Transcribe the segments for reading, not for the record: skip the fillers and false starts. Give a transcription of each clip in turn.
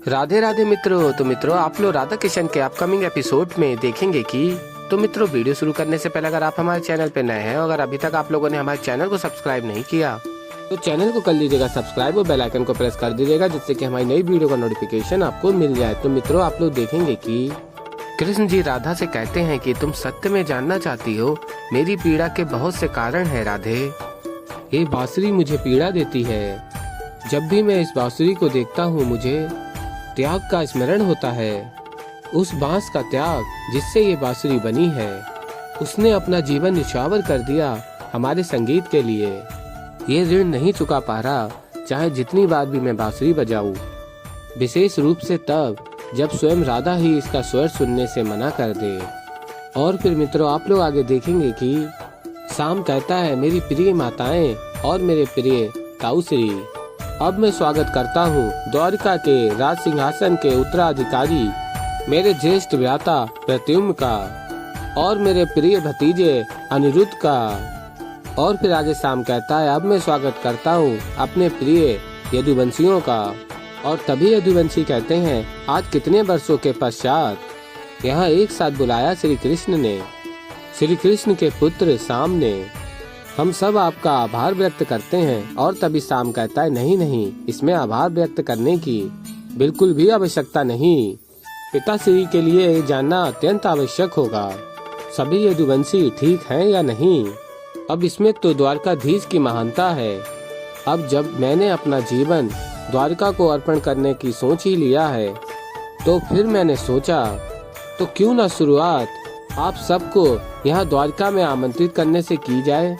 राधे राधे मित्रों। तो मित्रों आप लोग राधा किशन के अपकमिंग एपिसोड में देखेंगे कि मित्रों वीडियो शुरू करने से पहले अगर आप हमारे चैनल पे नए हैं और अगर अभी तक आप लोगों ने हमारे चैनल को सब्सक्राइब नहीं किया तो चैनल को कर लीजिएगा सब्सक्राइब और बेल आइकन को प्रेस कर दीजिएगा, जिससे कि हमारी नई वीडियो का नोटिफिकेशन आपको मिल जाए। तो मित्रों आप लोग देखेंगे कि कृष्ण जी राधा से कहते हैं कि तुम सत्य में जानना चाहती हो, मेरी पीड़ा के बहुत से कारण है राधे। ये बांसुरी मुझे पीड़ा देती है। जब भी मैं इस बांसुरी को देखता हूँ मुझे त्याग का स्मरण होता है। उस बांस का त्याग जिससे ये बांसुरी बनी है, उसने अपना जीवन निछावर कर दिया हमारे संगीत के लिए। ये ऋण नहीं चुका पा रहा, चाहे जितनी बार भी मैं बांसुरी बजाऊं। विशेष रूप से तब जब स्वयं राधा ही इसका स्वर सुनने से मना कर दे। और फिर मित्रों आप लोग आगे देखेंगे कि शाम कहता है, मेरी प्रिय माताएं और मेरे प्रिय ताऊश्री, अब मैं स्वागत करता हूँ द्वारिका के राज सिंहासन के उत्तराधिकारी मेरे ज्येष्ठ भ्राता प्रत्युम्न का और मेरे प्रिय भतीजे अनिरुद्ध का। और फिर आगे शाम कहता है, अब मैं स्वागत करता हूँ अपने प्रिय यदुवंशियों का। और तभी यदुवंशी कहते हैं, आज कितने वर्षों के पश्चात यहाँ एक साथ बुलाया श्री कृष्ण ने, श्री कृष्ण के पुत्र शाम ने। हम सब आपका आभार व्यक्त करते हैं। और तभी शाम कहता है, नहीं नहीं, इसमें आभार व्यक्त करने की बिल्कुल भी आवश्यकता नहीं। पिताश्री के लिए ये जानना अत्यंत आवश्यक होगा, सभी यदुवंशी ठीक हैं या नहीं। अब इसमें तो द्वारकाधीश की महानता है। अब जब मैंने अपना जीवन द्वारका को अर्पण करने की सोच ही लिया है, तो फिर मैंने सोचा तो क्यों न शुरुआत आप सबको यहाँ द्वारका में आमंत्रित करने से की जाए।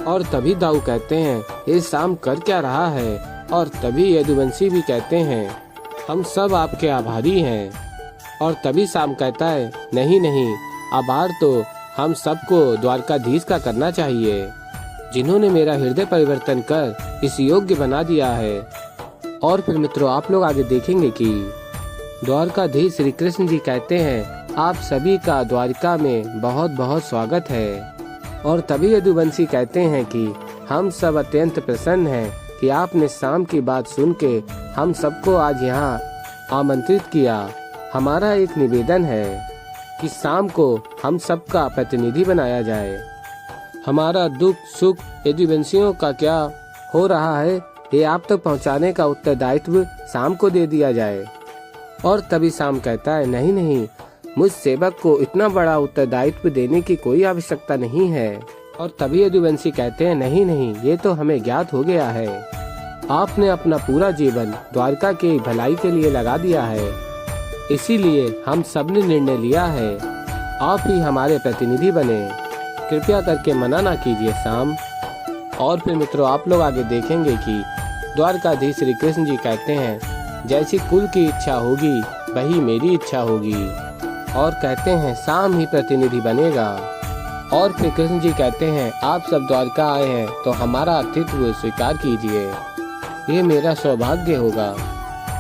और तभी दाऊ कहते हैं, ये शाम कर क्या रहा है। और तभी यदुवंशी भी कहते हैं, हम सब आपके आभारी हैं। और तभी शाम कहता है, नहीं नहीं, आभार तो हम सबको द्वारकाधीश का करना चाहिए, जिन्होंने मेरा हृदय परिवर्तन कर इस योग्य बना दिया है। और फिर मित्रों आप लोग आगे देखेंगे कि द्वारकाधीश श्री कृष्ण जी कहते हैं, आप सभी का द्वारका में बहुत बहुत स्वागत है। और तभी यदुवंशी कहते हैं कि हम सब अत्यंत प्रसन्न हैं कि आपने शाम की बात सुन के हम सबको आज यहाँ आमंत्रित किया। हमारा एक निवेदन है कि शाम को हम सबका प्रतिनिधि बनाया जाए। हमारा दुख सुख यदुवंशियों का क्या हो रहा है, ये आप तक पहुँचाने का उत्तरदायित्व शाम को दे दिया जाए। और तभी शाम कहता है, नहीं नहीं, मुझ सेवक को इतना बड़ा उत्तरदायित्व देने की कोई आवश्यकता नहीं है। और तभी यदुवंशी कहते हैं, नहीं नहीं, ये तो हमें ज्ञात हो गया है। आपने अपना पूरा जीवन द्वारका की भलाई के लिए लगा दिया है, इसीलिए हम सब ने निर्णय लिया है आप ही हमारे प्रतिनिधि बने। कृपया करके मना ना कीजिए शाम। और फिर मित्रों आप लोग आगे देखेंगे कि द्वारकाधीश श्री कृष्ण जी कहते हैं, जैसी कुल की इच्छा होगी वही मेरी इच्छा होगी। और कहते हैं, शाम ही प्रतिनिधि बनेगा। और फिर कृष्ण जी कहते हैं, आप सब द्वारका आए हैं तो हमारा आतिथ्य स्वीकार कीजिए, ये मेरा सौभाग्य होगा।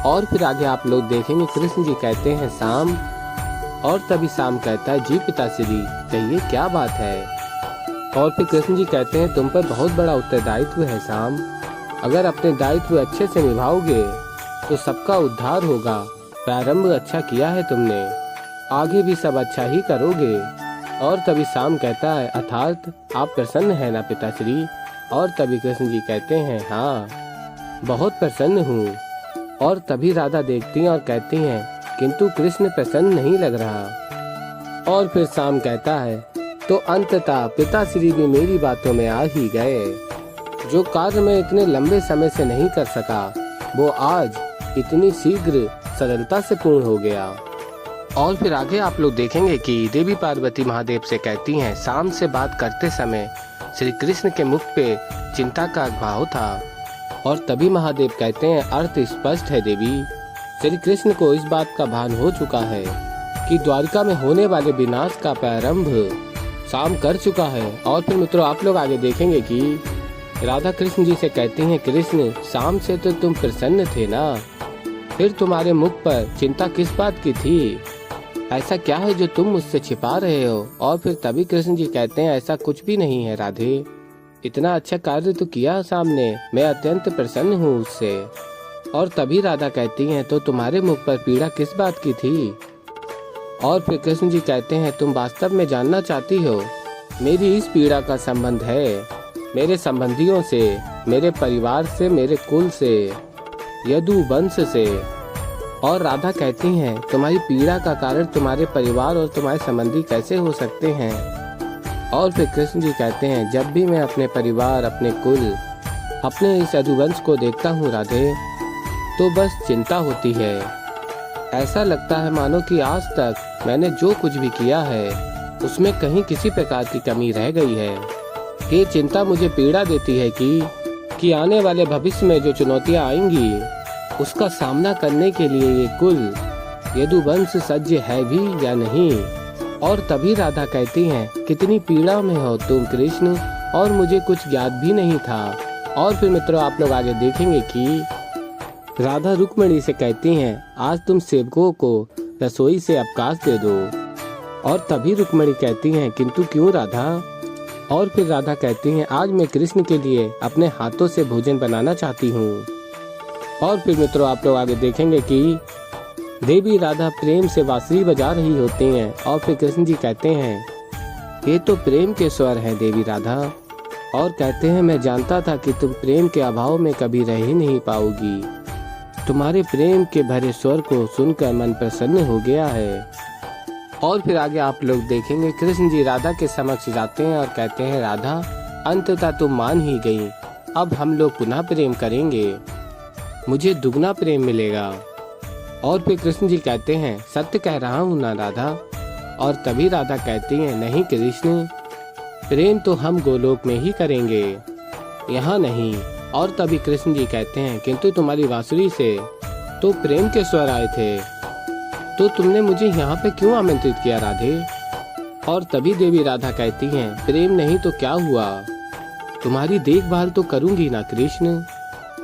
और फिर आगे आप लोग देखेंगे कृष्ण जी कहते हैं, शाम। और तभी शाम कहता है, जी पिताश्री कहिए क्या बात है। और फिर कृष्ण जी कहते हैं, तुम पर बहुत बड़ा उत्तरदायित्व है शाम। अगर अपने दायित्व अच्छे से निभाओगे तो सबका उद्धार होगा। प्रारंभ अच्छा किया है तुमने, आगे भी सब अच्छा ही करोगे। और तभी शाम कहता है, अर्थात आप प्रसन्न है ना पिताश्री। और तभी कृष्ण जी कहते हैं, हाँ बहुत प्रसन्न हूँ। और तभी राधा देखती हैं और कहती हैं, किंतु कृष्ण प्रसन्न नहीं लग रहा। और फिर शाम कहता है, तो अंततः पिताश्री भी मेरी बातों में आ ही गए। जो कार्य मैं इतने लंबे समय से नहीं कर सका, वो आज इतनी शीघ्र सरलता से पूर्ण हो गया। और फिर आगे आप लोग देखेंगे कि देवी पार्वती महादेव से कहती हैं, शाम से बात करते समय श्री कृष्ण के मुख पे चिंता का भाव था। और तभी महादेव कहते हैं, अर्थ स्पष्ट है देवी। श्री कृष्ण को इस बात का भान हो चुका है कि द्वारका में होने वाले विनाश का प्रारंभ शाम कर चुका है। और फिर मित्रों आप लोग आगे देखेंगे कि राधा कृष्ण जी से कहती हैं, कृष्ण शाम से तो तुम प्रसन्न थे ना, फिर तुम्हारे मुख पर चिंता किस बात की थी। ऐसा क्या है जो तुम मुझसे छिपा रहे हो। और फिर तभी कृष्ण जी कहते हैं, ऐसा कुछ भी नहीं है राधे, इतना अच्छा कार्य तो किया सामने, मैं अत्यंत प्रसन्न हूँ उससे। और तभी राधा कहती हैं, तो तुम्हारे मुख पर पीड़ा किस बात की थी? और फिर कृष्ण जी कहते हैं, तुम वास्तव में जानना चाहती हो? मेरी इस पीड़ा का संबंध है मेरे संबंधियों से, मेरे परिवार से, मेरे कुल से, यदु वंश से। और राधा कहती हैं, तुम्हारी पीड़ा का कारण तुम्हारे परिवार और तुम्हारे संबंधी कैसे हो सकते हैं? और फिर कृष्ण जी कहते हैं, जब भी मैं अपने परिवार, अपने कुल, अपने इस यदुवंश को देखता हूँ राधे, तो बस चिंता होती है। ऐसा लगता है मानो कि आज तक मैंने जो कुछ भी किया है उसमें कहीं किसी प्रकार की कमी रह गई है। ये चिंता मुझे पीड़ा देती है कि आने वाले भविष्य में जो चुनौतियाँ आएंगी उसका सामना करने के लिए ये कुल यदुवंश सज्ज है भी या नहीं। और तभी राधा कहती हैं, कितनी पीड़ा में हो तुम कृष्ण, और मुझे कुछ ज्ञात भी नहीं था। और फिर मित्रों आप लोग आगे देखेंगे कि राधा रुक्मिणी से कहती हैं, आज तुम सेवकों को रसोई से अवकाश दे दो। और तभी रुक्मिणी कहती हैं, किंतु क्यों राधा? और फिर राधा कहती हैं, आज मैं कृष्ण के लिए अपने हाथों से भोजन बनाना चाहती हूँ। और फिर मित्रों आप लोग आगे देखेंगे कि देवी राधा प्रेम से बांसुरी बजा रही होती हैं। और फिर कृष्ण जी कहते हैं, ये तो प्रेम के स्वर हैं देवी राधा। और कहते हैं, मैं जानता था कि तुम प्रेम के अभाव में कभी रह ही नहीं पाओगी। तुम्हारे प्रेम के भरे स्वर को सुनकर मन प्रसन्न हो गया है। और फिर आगे आप लोग देखेंगे, कृष्ण जी राधा के समक्ष जाते हैं और कहते हैं, राधा अंततः तुम मान ही गई, अब हम लोग पुनः प्रेम करेंगे, मुझे दुगना प्रेम मिलेगा। और फिर कृष्ण जी कहते हैं, सत्य कह रहा हूँ ना राधा? और तभी राधा कहती हैं, नहीं कृष्ण, प्रेम तो हम गोलोक में ही करेंगे, यहाँ नहीं। और तभी कृष्ण जी कहते हैं, किंतु तुम्हारी बांसुरी से तो प्रेम के स्वर आए थे, तो तुमने मुझे यहाँ पे क्यों आमंत्रित किया राधे? और तभी देवी राधा कहती हैं, प्रेम नहीं तो क्या हुआ, तुम्हारी देखभाल तो करूंगी ना कृष्ण,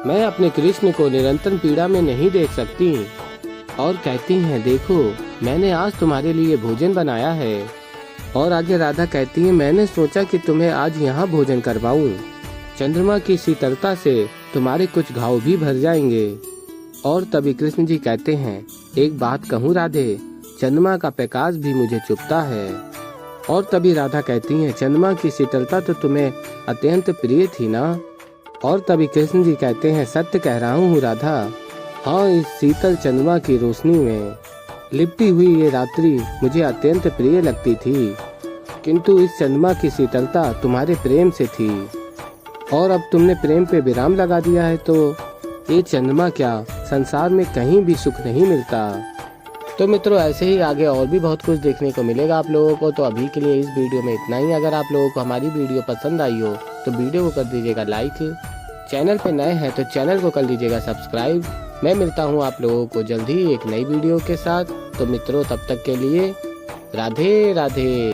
मैं अपने कृष्ण को निरंतर पीड़ा में नहीं देख सकती। और कहती हैं, देखो मैंने आज तुम्हारे लिए भोजन बनाया है। और आगे राधा कहती है, मैंने सोचा कि तुम्हें आज यहाँ भोजन करवाऊं, चंद्रमा की शीतलता से तुम्हारे कुछ घाव भी भर जाएंगे। और तभी कृष्ण जी कहते हैं, एक बात कहूँ राधे, चंद्रमा का प्रकाश भी मुझे चुभता है। और तभी राधा कहती हैं, चंद्रमा की शीतलता तो तुम्हें अत्यंत प्रिय थी ना? और तभी कृष्ण जी कहते हैं, सत्य कह रहा हूँ राधा, हाँ इस शीतल चंद्रमा की रोशनी में लिपटी हुई ये रात्रि मुझे अत्यंत प्रिय लगती थी, किंतु इस चंद्रमा की शीतलता तुम्हारे प्रेम से थी, और अब तुमने प्रेम पे विराम लगा दिया है तो ये चंद्रमा क्या, संसार में कहीं भी सुख नहीं मिलता। तो मित्रों ऐसे ही आगे और भी बहुत कुछ देखने को मिलेगा आप लोगों को। तो अभी के लिए इस वीडियो में इतना ही। अगर आप लोगों को हमारी वीडियो पसंद आई हो तो वीडियो को कर दीजिएगा लाइक, चैनल पे नए हैं तो चैनल को कर लीजिएगा सब्सक्राइब। मैं मिलता हूँ आप लोगों को जल्द ही एक नई वीडियो के साथ। तो मित्रों तब तक के लिए राधे राधे।